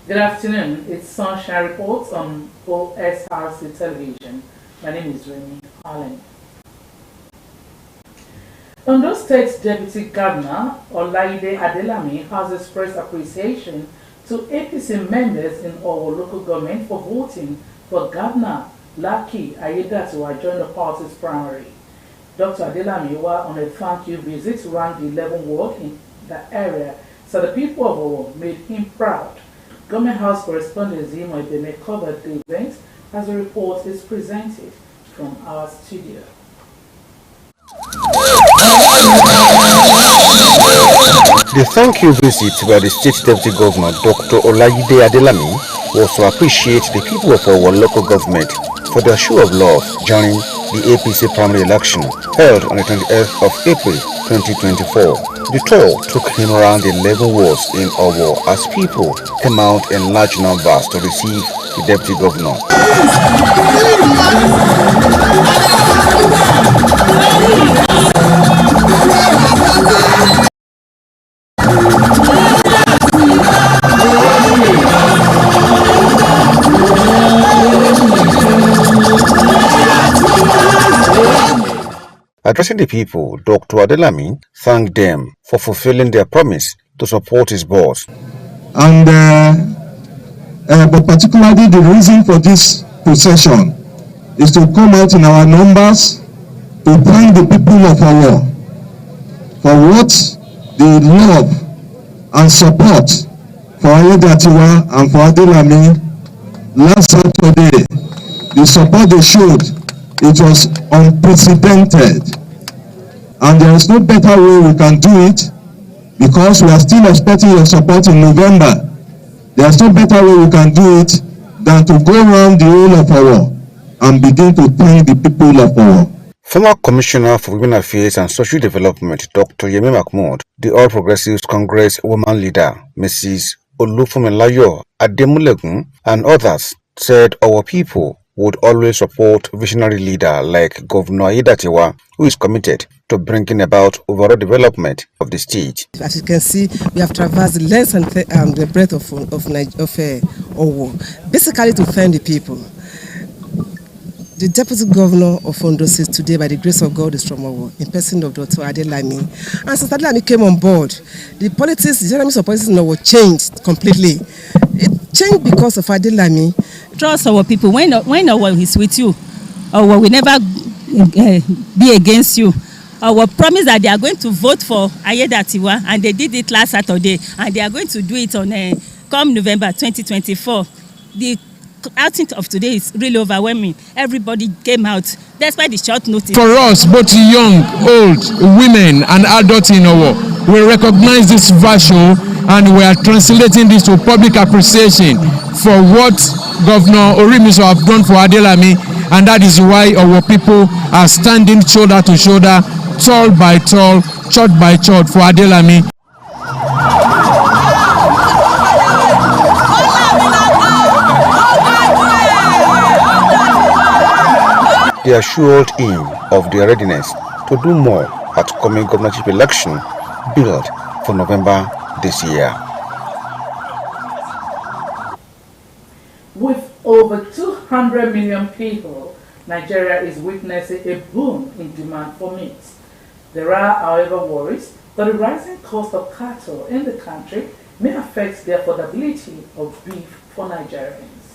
Good afternoon. It's Sunshine Reports on Osrc Television. My name is Remy Allen. Ondo State Deputy Governor Olaide Adelami has expressed appreciation to APC members in our local government for voting for Governor Lucky Aiyedatiwa join the party's primary. Dr. Adelami, while on a thank you visit around the 11th ward in the area, so the people of Owo made him proud. Government House correspondent Zimo Ibene covered the event as a report is presented from our studio. The thank you visit by the State Deputy Governor Dr. Olaide Adelami was to appreciate the people of our local government for their show of love during the APC primary election held on the 28th of April 2024. The tour took him around the 11 wards in Owo as people came out in large numbers to receive the Deputy Governor. Addressing the people, Dr. Adelami thanked them for fulfilling their promise to support his boss. And but particularly the reason for this procession is to come out in our numbers to thank the people of Owo for what they love and support for Aiyedatiwa and for Adelami. Last Saturday, the support they showed, it was unprecedented, and there is no better way we can do it because we are still expecting your support in November. There is no better way we can do it than to go around the whole of Owo and begin to thank the people of Owo. Former Commissioner for Women Affairs and Social Development, Dr. Yemi Mahmood, the All Progressives Congress woman leader, Mrs. Olufumelayo Ademulegun, and others said our people would always support visionary leader like Governor Aiyedatiwa, who is committed to bringing about overall development of the state. As you can see, we have traversed less than the breadth of Owo, basically to thank the people. The Deputy Governor of Ondo State today, by the grace of God, is from Owo, in person of Dr. Adelami. And since Adelami came on board, the dynamics of politics in Owo changed completely. It changed because of Adelami. Trust our people. When Owo is with you, Owo will never be against you. Our promise that they are going to vote for Aiyedatiwa, and they did it last Saturday, and they are going to do it on come November 2024. The outing of today is really overwhelming. Everybody came out despite the short notice. For us, both young, old, women and adults in Owo, we recognize this virtue and we are translating this to public appreciation for what Governor Orimiso have done for Adelami, and that is why our people are standing shoulder to shoulder, tall by tall, church by church for Adelami. They assured him of their readiness to do more at coming governorship election billed for November this year. With over 200 million people, Nigeria is witnessing a boom in demand for meat. There are, however, worries that the rising cost of cattle in the country may affect the affordability of beef for Nigerians.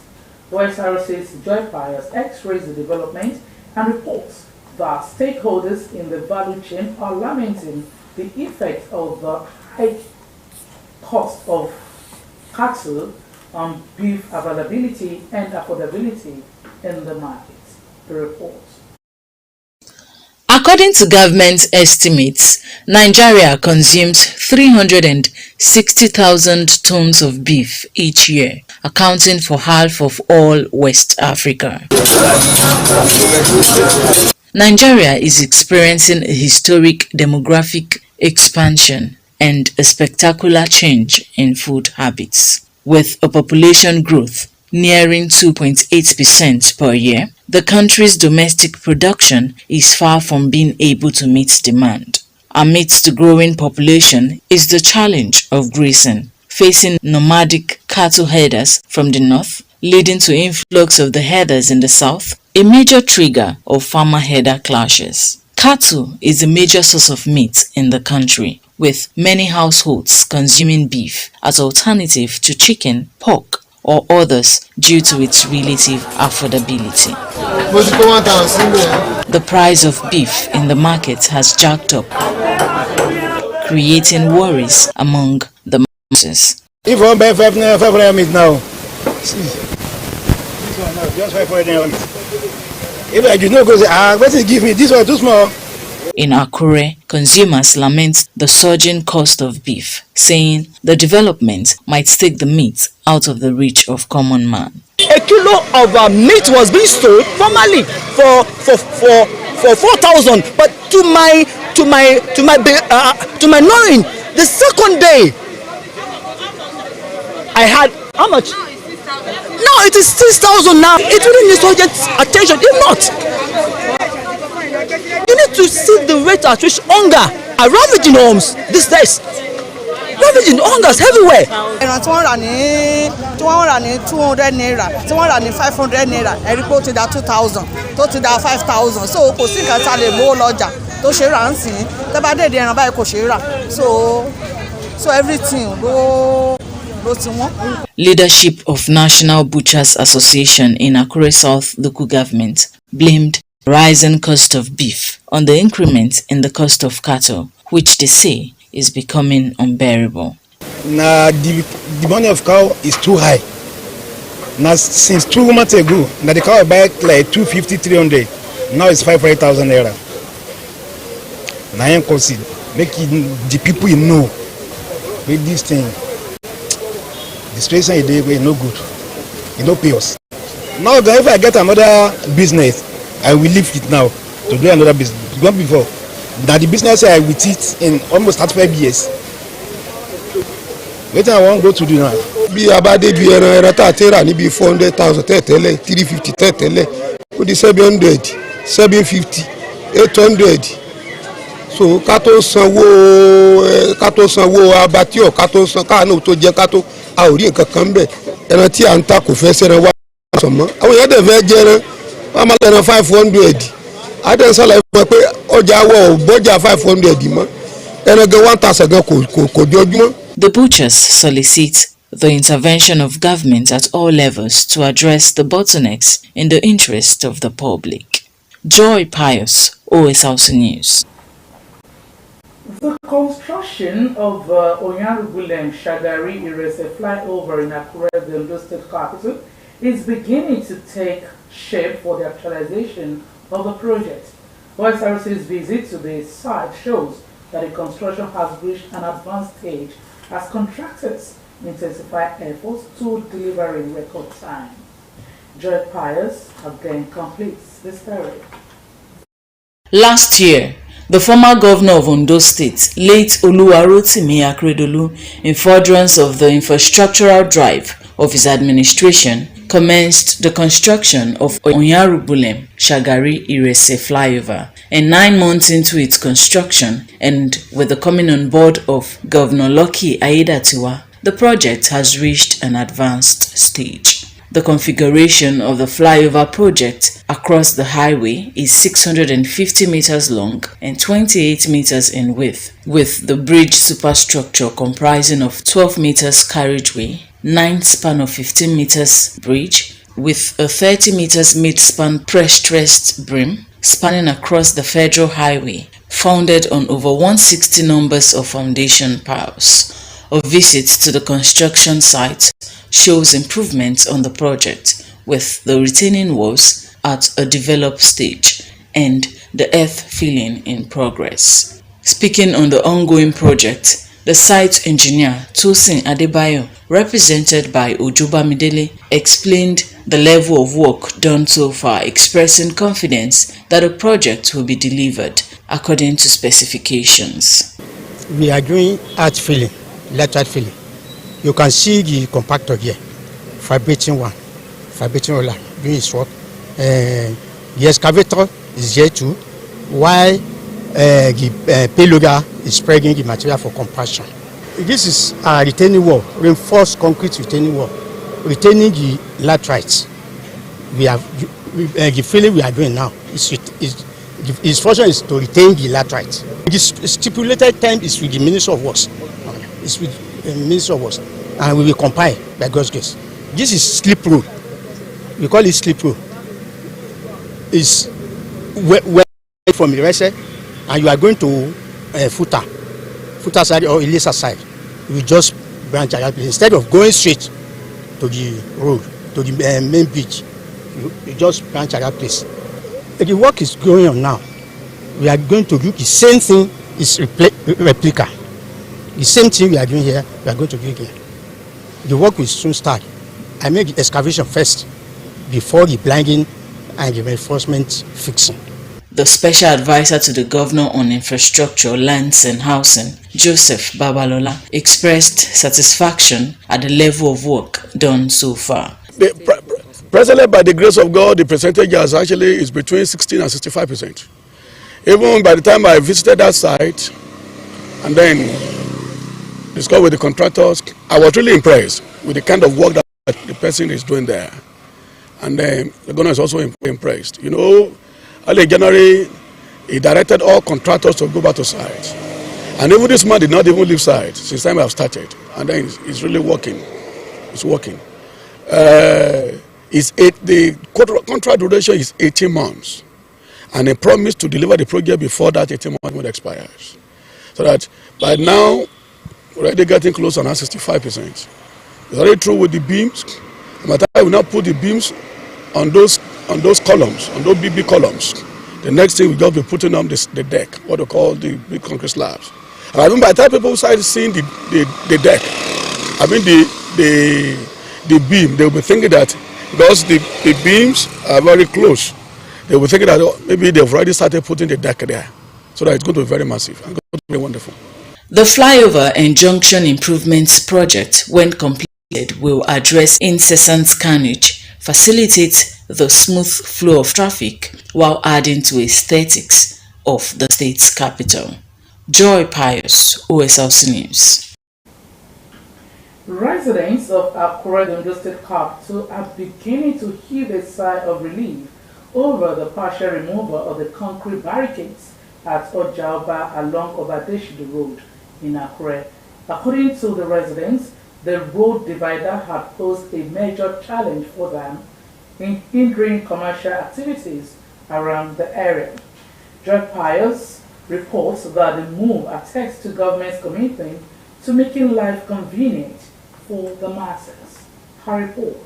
Osrc's Joy Pius x-rays the development and reports that stakeholders in the value chain are lamenting the effect of the high cost of cattle on beef availability and affordability in the market. The report. According to government estimates, Nigeria consumes 360,000 tons of beef each year, accounting for half of all West Africa. Nigeria is experiencing a historic demographic expansion and a spectacular change in food habits. With a population growth nearing 2.8% per year, the country's domestic production is far from being able to meet demand. Amidst the growing population is the challenge of grazing. facing nomadic cattle herders from the north, leading to influx of the herders in the south, a major trigger of farmer-herder clashes. Cattle is a major source of meat in the country, with many households consuming beef as alternative to chicken, pork, or others due to its relative affordability. The price of beef in the market has jacked up, creating worries among the masses. If I buy 500 meat now, see, this one now, just 500 meat. If I do not go say, what is give me, this one too small. In Akure, consumers lament the surging cost of beef, saying the development might take the meat out of the reach of common man. A kilo of meat was being sold formerly for 4,000, but to my knowing, the second day I had how much? Now it is 6,000 now. It really needs urgent attention. If not, you need to see the rate at which hunger are ravaging homes these days. Ravaging hungers everywhere. Ẹran tí wọ́n rà ní 200 naira, tí wọ́n rà ní 500 naira, ẹ̀rí pé ó ti da 2,000, tó ti da 5,000. So kò sí nǹkan tá lè mówó lọ́jà tó ṣe rà ń sìn. Tẹ́ bá dé ẹran báyìí kò ṣe rà. So everything ló ti wọ́n. Leadership of National Butchers Association in Akure South local government blamed rising cost of beef on the increment in the cost of cattle, which they say is becoming unbearable. Now the money of cow is too high. Now since 2 months ago, now the cow I buy like 250, 300. Now it's 500,000 naira. Now I consider making the people know with this thing. The situation is no good. It no pay us. Now if I get another business, I will leave it now to do another business. Gone before. Now the business I with it in almost 35 years. What I want to go to do now? Bí a bá dé bí ẹran tá a ti rà níbi 400,000 tẹ́tẹ́lẹ̀ 350 tẹ́tẹ́lẹ̀ ó di 700 750 800 so ká tó sanwó abattoir ká tó san káàánú tó jẹ ká tó a ò rí nǹkan kan bẹ́ẹ̀ ẹran tí à ń ta kò fẹ́ sẹ́ran wá sọ̀mọ́ àwọn èèyàn dẹ̀ fẹ́ jẹran wọ́n máa lẹ́ran 500 adẹ́nsálà fún ẹ pé ọjà wọ̀ bọ́jà 500 mọ́ ẹran gan 1,000 gan kò jọjúmọ́. The butchers solicit the intervention of government at all levels to address the bottlenecks in the interest of the public. Joy Pius, Osrc News. The construction of Onyarugulem Shagari Irese flyover in Akure, the Ondo State capital, is beginning to take shape for the actualization of the project. Osrc's visit to the site shows that the construction has reached an advanced stage as contractors intensify efforts to deliver in record time. Joy Pius again completes the story. Last year, the former governor of Ondo State, late Oluwarotimi Akeredolu, in furtherance of the infrastructural drive of his administration, commenced the construction of Onyarugulem Shagari Irese flyover. And 9 months into its construction, and with the coming on board of Governor Lucky Aiyedatiwa, the project has reached an advanced stage. The configuration of the flyover project across the highway is 650 meters long and 28 meters in width, with the bridge superstructure comprising of 12 meters carriageway, 9 span of 15 meters bridge, with a 30 meters mid-span press-stressed brim spanning across the federal highway, founded on over 160 numbers of foundation piles. A visit to the construction site shows improvements on the project, with the retaining walls at a developed stage and the earth filling in progress. Speaking on the ongoing project, the site engineer Tosin Adebayo, represented by Ojoba Midele, explained the level of work done so far, expressing confidence that the project will be delivered according to specifications. We are doing earth filling, lateral filling. You can see the compactor here, vibrating roller doing its work. The excavator is here too, while the payloader is spreading the material for compaction. This is a retaining wall, reinforced concrete retaining wall, retaining the laterites. We have the filling we are doing now. Its function is to retain the laterites. The stipulated time is with the Minister of Works. It's with the Minister of Works, and we will comply by God's grace. This is slip road. We call it slip road. It's where from Irese, and you are going to Futa side or Ilesa side. You just branch out instead of going straight to the road, to the main beach. You just branch out place. The work is going on now. We are going to do the same thing. Is replica. The same thing we are doing here. We are going to do here. The work will soon start. I make the excavation first before the blinding and the reinforcement fixing. The special advisor to the governor on infrastructure, lands and housing, Joseph Babalola, expressed satisfaction at the level of work done so far. Presently, by the grace of God, the percentage is between 16 and 65%. Even by the time I visited that site and then discussed with the contractors, I was really impressed with the kind of work that the person is doing there. And then the governor is also impressed. You know, early January, he directed all contractors to go back to site. And even this man did not even leave site since the time I have started. And then it's really working. It's working. The contract duration is 18 months. And they promised to deliver the project before that 18 months expires. So that by now, we're already getting close on 65%. It's already true with the beams. But I will now put the beams on those columns, on those big columns. The next thing we'll just be putting on the deck, what they call the big concrete slabs. And I mean, by the time people started seeing the deck, I mean the beam, they'll be thinking that because the beams are very close, they will think that maybe they've already started putting the deck there. So that it's going to be very massive and going to be wonderful. The flyover and junction improvements project, when completed, will address incessant carnage, facilitate the smooth flow of traffic, while adding to aesthetics of the state's capital. Joy Pius, OSRC News. Residents of Akure, the Ondo State capital, are beginning to heave a sigh of relief over the partial removal of the concrete barricades at Ojaoba along Obadeshide Road in Akure. According to the residents, the road divider had posed a major challenge for them in hindering commercial activities around the area. Joy Pius reports that the move attests to government's commitment to making life convenient for the masses. Her report.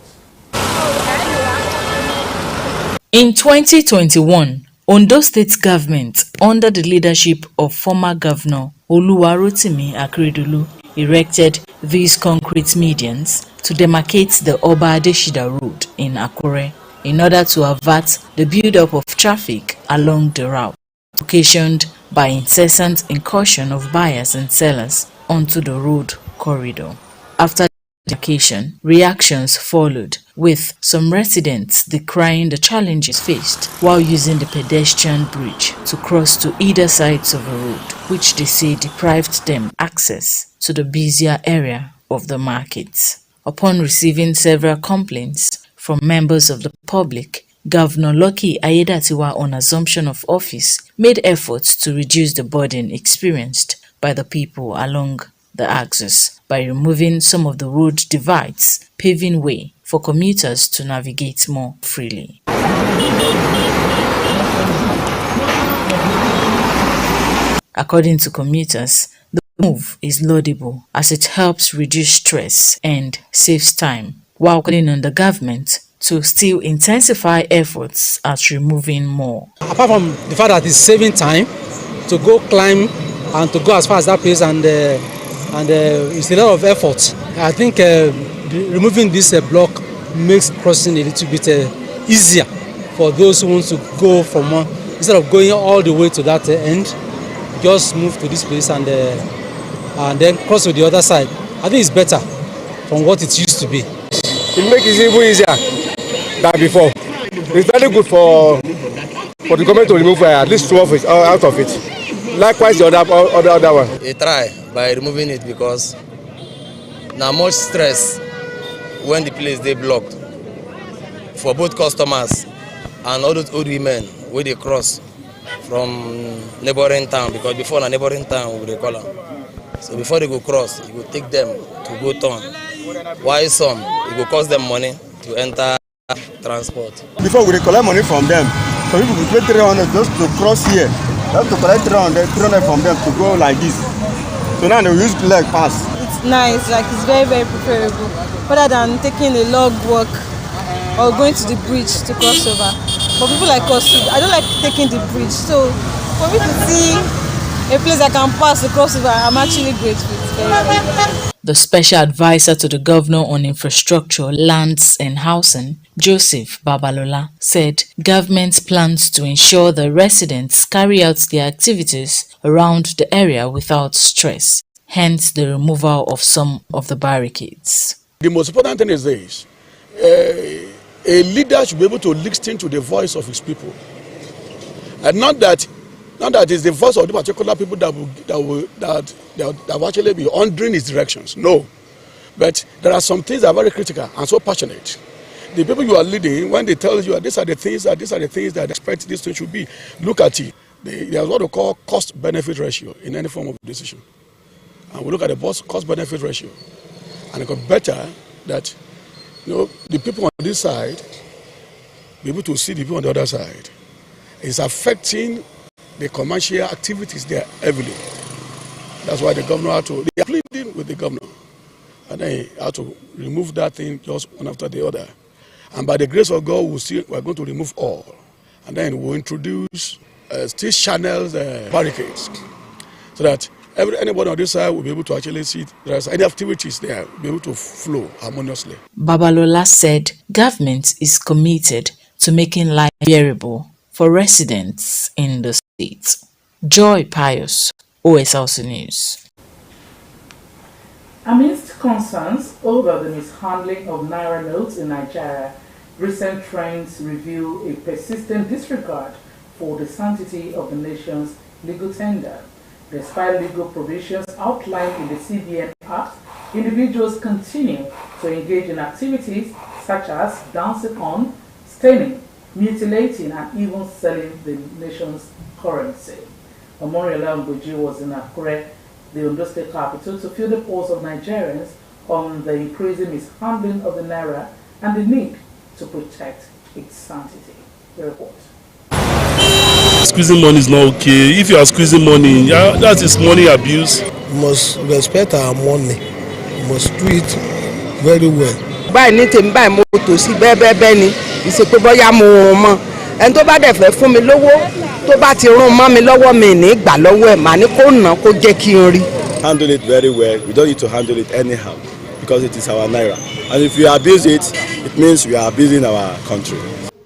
In 2021, Ondo State government, under the leadership of former Governor Oluwarotimi Akeredolu, erected these concrete medians to demarcate the Oba Adeshida Road in Akure in order to avert the build-up of traffic along the route, occasioned by incessant incursion of buyers and sellers onto the road corridor. After the occasion, reactions followed, with some residents decrying the challenges faced while using the pedestrian bridge to cross to either sides of the road, which they say deprived them access to the busier area of the market. Upon receiving several complaints from members of the public, Governor Lucky Ayedatiwa, on assumption of office, made efforts to reduce the burden experienced by the people along the axis by removing some of the road divides, paving way for commuters to navigate more freely. According to commuters, the move is laudable as it helps reduce stress and saves time, while calling on the government to still intensify efforts at removing more. Apart from the fact that it's saving time to go climb and to go as far as that place, and it's a lot of effort. I think removing this block makes crossing a little bit easier for those who want to go from one, instead of going all the way to that end, just move to this place and then cross to the other side. I think it's better from what it used to be. It makes it even easier than before. It's very good for the government to remove at least 2 of it out of it. likewise the other one. He try by removing it because now much stress when the place they blocked for both customers and all those old women where they cross from neighboring town, because before na neighboring town we dey call am. So before they go cross, you go take them to go turn. While some, it go cost them money to enter transport. Before we collect money from them, some people will pay 300 just to cross here. We have to collect 300 from them to go like this. So now they use leg pass. It's nice, like it's very, very preferable, rather than taking a log walk or going to the bridge to cross over. For people like us, I don't like taking the bridge. So for me to see a place I can pass to cross over, I'm actually grateful. It's very, very. The special advisor to the governor on infrastructure, lands and housing, Joseph Babalola, said government plans to ensure the residents carry out their activities around the area without stress, hence the removal of some of the barricades. The most important thing is this. A leader should be able to listen to the voice of his people. And not that it's the voice of the particular people that will actually be ordering his directions. No. But there are some things that are very critical and so passionate. The people you are leading, when they tell you these are the things that I expect this thing should be, look at it. There's what we call cost-benefit ratio in any form of decision. And we look at the cost-benefit ratio. And it got better that the people on this side be able to see the people on the other side. It's affecting the commercial activities there heavily. That's why the governor had to, they are pleading with the governor. And then he had to remove that thing just one after the other. And by the grace of God, we're going to remove all. And then we'll introduce still channels, barricades, so that anybody on this side will be able to actually see there's any activities there, be able to flow harmoniously. Babalola said government is committed to making life bearable for residents in the state. Joy Pius, Osrc News. Amidst concerns over the mishandling of Naira notes in Nigeria, recent trends reveal a persistent disregard for the sanctity of the nation's legal tender. Despite legal provisions outlined in the CBN Act, individuals continue to engage in activities such as dancing on, staining, mutilating, and even selling the nation's currency. Omoriola Mbuji was in Akure, the Ondo State capital, to feel the pulse of Nigerians on the increasing mishandling of the Naira and the need to protect its sanctity. The report. Squeezing money is not okay. If you are squeezing money, that is money abuse. We must respect our money. We must do it very well. Báyìí ní tèmi báyìí mo tò sí bẹ́ẹ̀ ni ìsèpé bọ́yá mo rún mọ́ ẹni tó bá dẹ̀ fẹ́ fún mi lówó tó bá ti rún mọ́ mi lọ́wọ́ mi ní gbà lọ́wọ́ ẹ̀ mà ní kó nà kó jẹ́ kí n rí. Handle it very well. We don't need to handle it anyhow because it is our naira. And if you abuse it, it means we are abusing our country.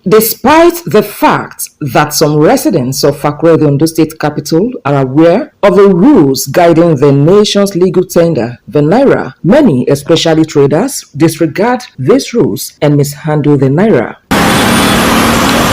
Despite the fact that some residents of Akure, the Ondo State capital, are aware of the rules guiding the nation's legal tender, the Naira, many, especially traders, disregard these rules and mishandle the Naira.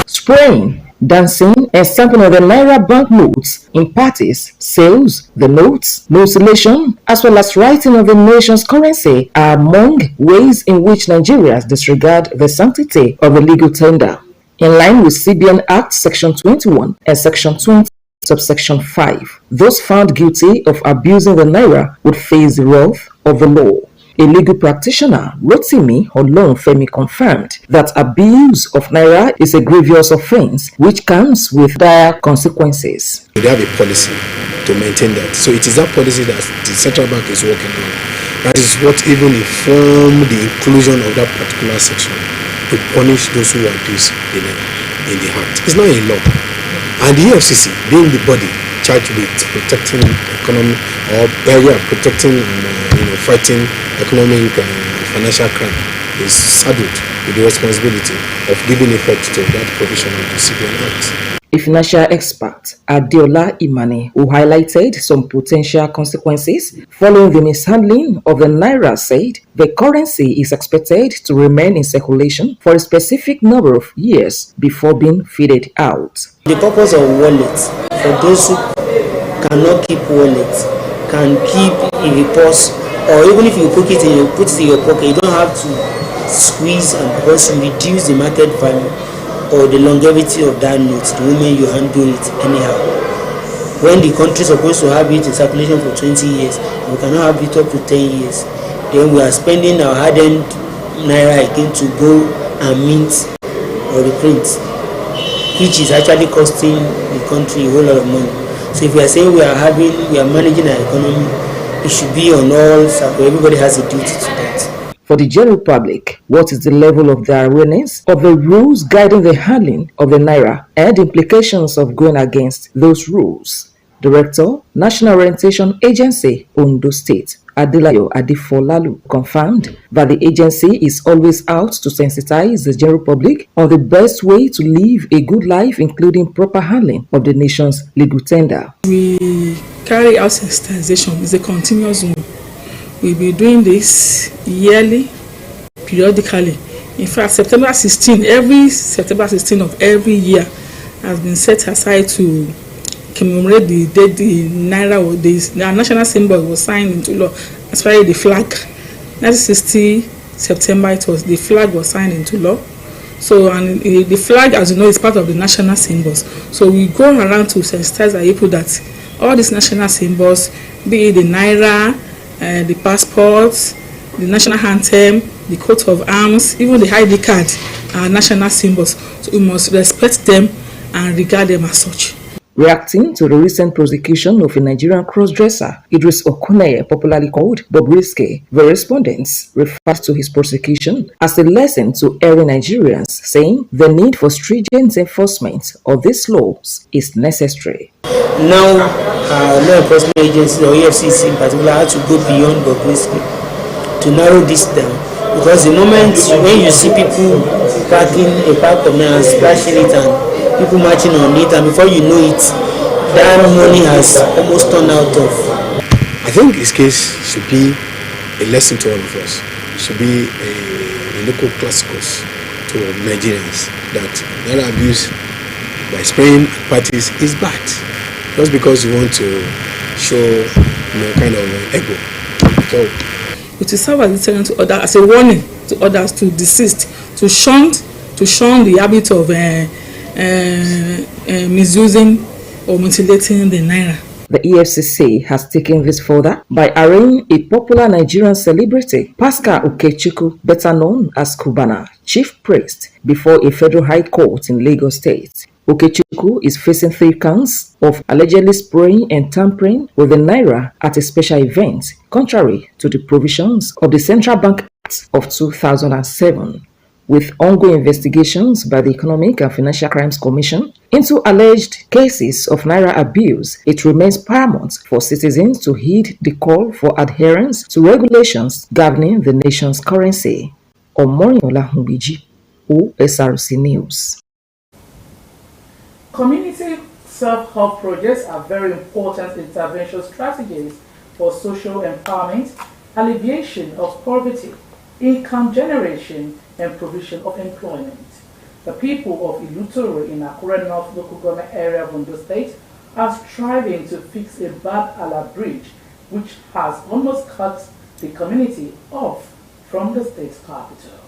Spraying, dancing, and stamping of the Naira banknotes in parties, sales, the notes, mutilation, as well as writing of the nation's currency are among ways in which Nigerians disregard the sanctity of the legal tender. In line with CBN Act Section 21 and Section 20, subsection 5, those found guilty of abusing the Naira would face the wrath of the law. A legal practitioner, Rotimi Olonfemi, confirmed that abuse of Naira is a grievous offense which comes with dire consequences. We have a policy to maintain that. So it is that policy that the central bank is working on. That is what even informed the inclusion of that particular section to punish those who abuse in the act. It's not a law. And the EFCC, being the body charged with protecting economy or area protecting fighting economic and financial crime, is saddled with the responsibility of giving effect to that provision of the CBN Act. A financial expert, Adeola Imane, who highlighted some potential consequences following the mishandling of the Naira, said the currency is expected to remain in circulation for a specific number of years before being faded out. The purpose of wallets for those who cannot keep wallet, can keep in a purse, or even if you put it in your pocket, you don't have to squeeze, and because you reduce the market value or the longevity of that note the moment you handle it anyhow. When the country is supposed to have it in circulation for 20 years, we cannot have it up to 10 years. Then we are spending our hard-earned naira again to go and mint or reprint, which is actually costing the country a whole lot of money. So if we are saying we are managing our economy, it should be on all sides. Everybody has a duty to that. For the general public, what is the level of their awareness of the rules guiding the handling of the naira and implications of going against those rules? Director, National Orientation Agency, Ondo State, Adelayo Adifolalu, confirmed that the agency is always out to sensitize the general public on the best way to live a good life, including proper handling of the nation's legal tender. We carry out sensitization. It's a continuous one. We'll be doing this yearly, periodically. In fact, September 16, every September 16 of every year has been set aside to commemorate the date the naira, the national symbol was signed into law, especially the flag. 1960 September, the flag was signed into law. So, and the flag, as you know, is part of the national symbols. So we go around to sensitize our people that all these national symbols, be it the naira, the passports, the national anthem, the coat of arms, even the ID card are national symbols. So we must respect them and regard them as such. Reacting to the recent prosecution of a Nigerian crossdresser, Idris Okuneye, popularly called Bobrisky, the respondents referred to his prosecution as a lesson to erring Nigerians, saying the need for stringent enforcement of these laws is necessary. Now, law enforcement agencies or EFCC in particular had to go beyond Bobrisky to narrow this down, because the moment when you see people packing a pack of naira and splashing it and people marching on it, and before you know it, that money has almost turned out of. I think his case should be a lesson to all of us. It should be a local classicus to Nigerians that naira abuse by spraying parties is bad. Just because you want to show kind of ego. So it will serve as a deterrent to others, as a warning to others to desist, to shun the habit of misusing or mutilating the naira. The EFCC has taken this further by arraigning a popular Nigerian celebrity, Pascal Okechukwu, better known as Cubana, chief priest, before a federal high court in Lagos State. Okechukwu is facing 3 counts of allegedly spraying and tampering with the naira at a special event, contrary to the provisions of the Central Bank Act of 2007. With ongoing investigations by the Economic and Financial Crimes Commission into alleged cases of naira abuse, it remains paramount for citizens to heed the call for adherence to regulations governing the nation's currency. Omoniola Humbiji, Osrc News. Community self-help projects are very important intervention strategies for social empowerment, alleviation of poverty, income generation, and provision of employment. The people of Ilutoro in Akure North local government area of Ondo State are striving to fix a bad ala bridge which has almost cut the community off from the state's capital.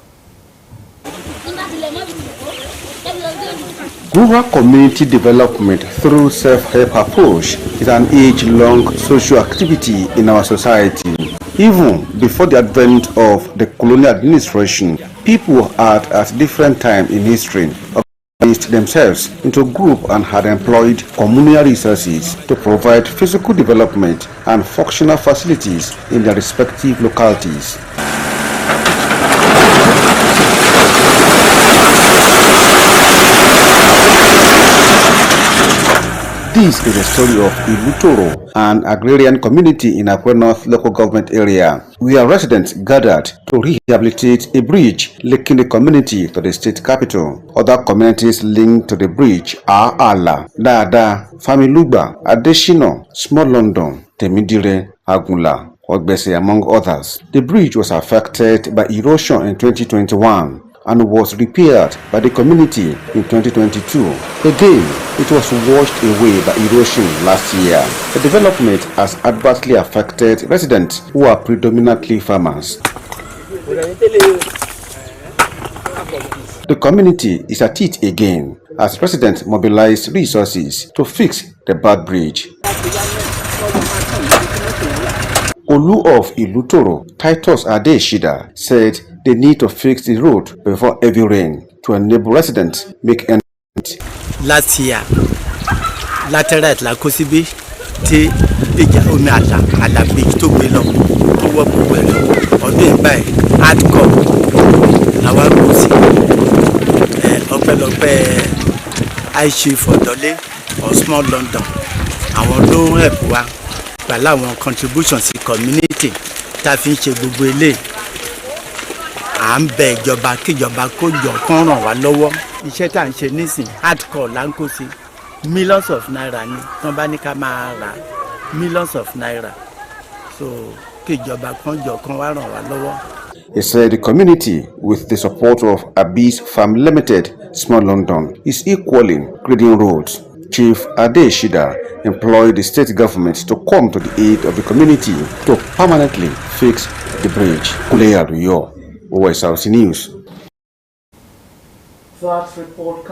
Rural community development through self-help approach is an age-long social activity in our society. Even before the advent of the colonial administration, people had at different times in history organized themselves into groups and had employed communal resources to provide physical development and functional facilities in their respective localities. This is the story of Ilutoro, an agrarian community in Akure North local government area, where residents gathered to rehabilitate a bridge linking the community to the state capital. Other communities linked to the bridge are Ala, Dada, Familugba, Adeshino, Small London, Temidire, Agunla, Ogbese, among others. The bridge was affected by erosion in 2021. and was repaired by the community in 2022. Again, it was washed away by erosion last year. The development has adversely affected residents who are predominantly farmers. The community is at it again as residents mobilize resources to fix the bad bridge. Olu of Ilutoro, Titus Adeshida, said they need to fix the road before heavy rain to enable residents make ends meet. Last year, lateral la kosibi ti ija omi alabi to gbe lo to wo gbogbo e lo ọdún báyìí hardcore làwa kò sí ọpẹ́lọpẹ́ aishi fọdọlé or small London àwọn ló ń help wa pẹ̀lú àwọn contributions sí community tá a fi ń ṣe gbogbo ilé à ń bẹ ìjọba kíjọba kó jọ kán ràn wá lọ́wọ́ iṣẹ́ tá à ń ṣe nísìn hardcore là ń kó sí millions of naira ni wọ́n bá ní ká máa rà millions of naira so kíjọba kan jọ kán wá ràn wá lọ́wọ́. He said the community, with the support of Abyss Farm Limited, Small London, is equaling grading roads. Chief Adeshida employed the state government to come to the aid of the community to permanently fix the bridge. Kuleya Luyo, OSRC News. That report